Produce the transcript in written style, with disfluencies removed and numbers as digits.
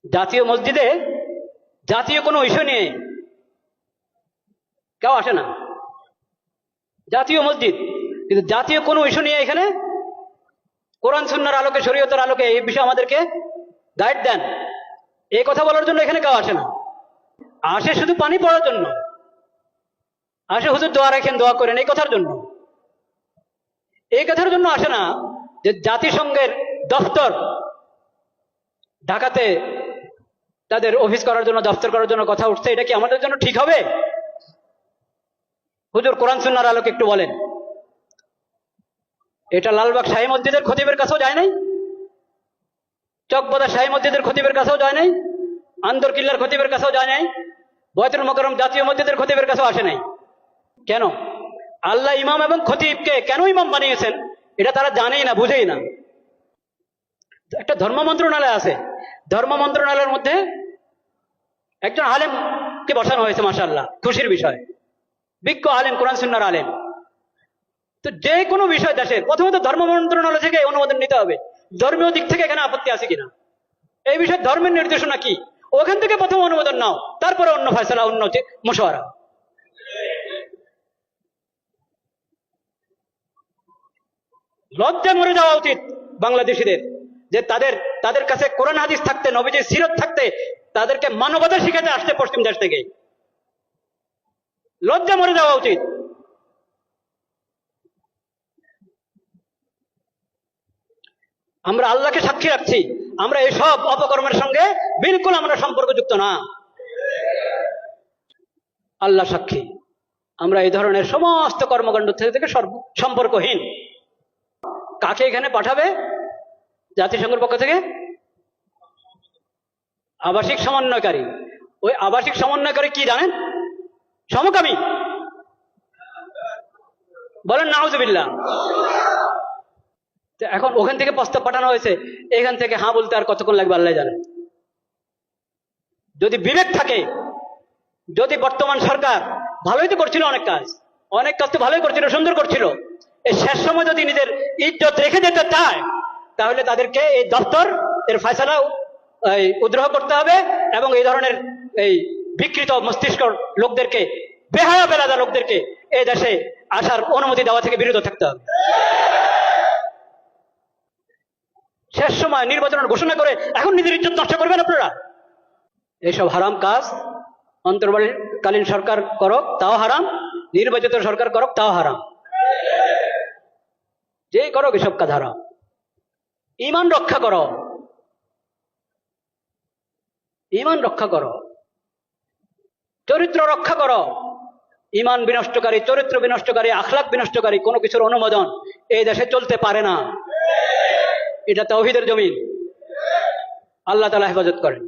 জাতীয় মসজিদে জাতীয় কোনো ইস্যু নিয়ে কেউ আসে না। জাতীয় মসজিদ, কিন্তু জাতীয় কোনো ইস্যু নিয়ে এখানে কোরআন সুন্নাহর আলোকে, শরীয়তের আলোকে এই বিষয়ে আমাদেরকে গাইড দেন, এই কথা বলার জন্য এখানে কেউ আসে না। আসে শুধু পানি পড়ার জন্য, আসে হুজুর দোয়া রাখেন, দোয়া করেন, এই কথার জন্য। এই কথার জন্য আসে না যে জাতিসংঘের দফতর ঢাকাতে তাদের অফিস করার জন্য, দফতর করার জন্য কথা উঠছে, এটা কি আমাদের জন্য ঠিক হবে? হুজুর কোরআন সুন্নাহর আলোকে একটু বলেন। এটা লালবাগ শাহী মসজিদের খতিবের কাছেও যায় নাই, চকবাদা শাহী মসজিদের খতিবের কাছেও যায় নাই, আন্দরকিল্লার খতিবের কাছেও যায় নাই, বয়তুল মোকাররম জাতীয় মসজিদের খতিবের কাছেও আসে নাই। কেন? আল্লাহ ইমাম এবং খতিবকে কেন ইমাম বানিয়েছেন এটা তারা জানেই না, বুঝেই না। একটা ধর্ম মন্ত্রণালয় আছে, ধর্ম মন্ত্রণালয়ের মধ্যে একজন আলেমকে বসানো হয়েছে, মাশাআল্লাহ, খুশির বিষয়, বিজ্ঞ আলেম, কোরআন সুন্নাহর আলেম। তো যে কোনো বিষয় দেশের প্রথমত ধর্ম মন্ত্রণালয় থেকে অনুমোদন নিতে হবে, ধর্মীয় দিক থেকে এখানে আপত্তি আছে কিনা, এই বিষয়ে ধর্মের নির্দেশনা কি, ওখান থেকে প্রথম অনুমোদন নাও, তারপরে অন্য ফয়সালা, অন্য মুশাওয়ারা। লজ্জা মরে যাওয়া উচিত বাংলাদেশিদের, যে তাদের কাছে কোরআন হাদিস থাকতে, নবীজির সিরত থাকতে, তাদেরকে মানবতা শিখাতে আসছে পশ্চিম দেশ থেকে। লজ্জা মরে যাওয়া উচিত। আমরা আল্লাহকে সাক্ষী রাখছি, আমরা এসব অপকর্মের সঙ্গে বিলকুল আমরা সম্পর্কযুক্ত না। আল্লাহ সাক্ষী, আমরা এই ধরনের সমস্ত কর্মকাণ্ড থেকে সম্পর্কহীন। কাকে এখানে পাঠাবে জাতিসংঘের পক্ষ থেকে? আবাসিক সমন্বয়কারী। ওই আবাসিক সমন্বয়কারী কি জানেন? সমকামী। বলেন নাউজুবিল্লাহ। এখন ওখান থেকে প্রস্তাব পাঠানো হয়েছে, এখান থেকে হ্যাঁ বলতে আর কতক্ষণ লাগবে আল্লাহ জানেন। যদি বিবেক থাকে, যদি বর্তমান সরকার ভালোই তো করছিল, অনেক কাজ তো ভালোই করছিল, সুন্দর করছিল, এই শেষ সময় যদি নিজের ইজ্জত রেখে যেতে চায়, তাহলে তাদেরকে এই দপ্তর এর ফয়সালা উদ্রোহ করতে হবে এবং এই ধরনের এই বিকৃত মস্তিষ্ক লোকদেরকে, বেহায়া বেলাদা লোকদেরকে এই দেশে আসার অনুমতি দেওয়া থেকে বিরত থাকতে হবে। শেষ সময় নির্বাচনের ঘোষণা করে এখন নিজের ইজ্জত নষ্ট করবেন আপনারা? এইসব হারাম কাজ অন্তর্বর্তীকালীন সরকার করক তাও হারাম, নির্বাচিত সরকার করক তাও হারাম, যেই করক এসব কাজ হারাম। ঈমান রক্ষা করো, ঈমান রক্ষা করো, চরিত্র রক্ষা করো। ঈমান বিনষ্টকারী, চরিত্র বিনষ্টকারী, আখলাক বিনষ্টকারী কোনো কিছুর অনুমোদন এই দেশে চলতে পারে না। এটা তাওহীদের জমিন। আল্লাহ তাআলা হেফাজত করেন।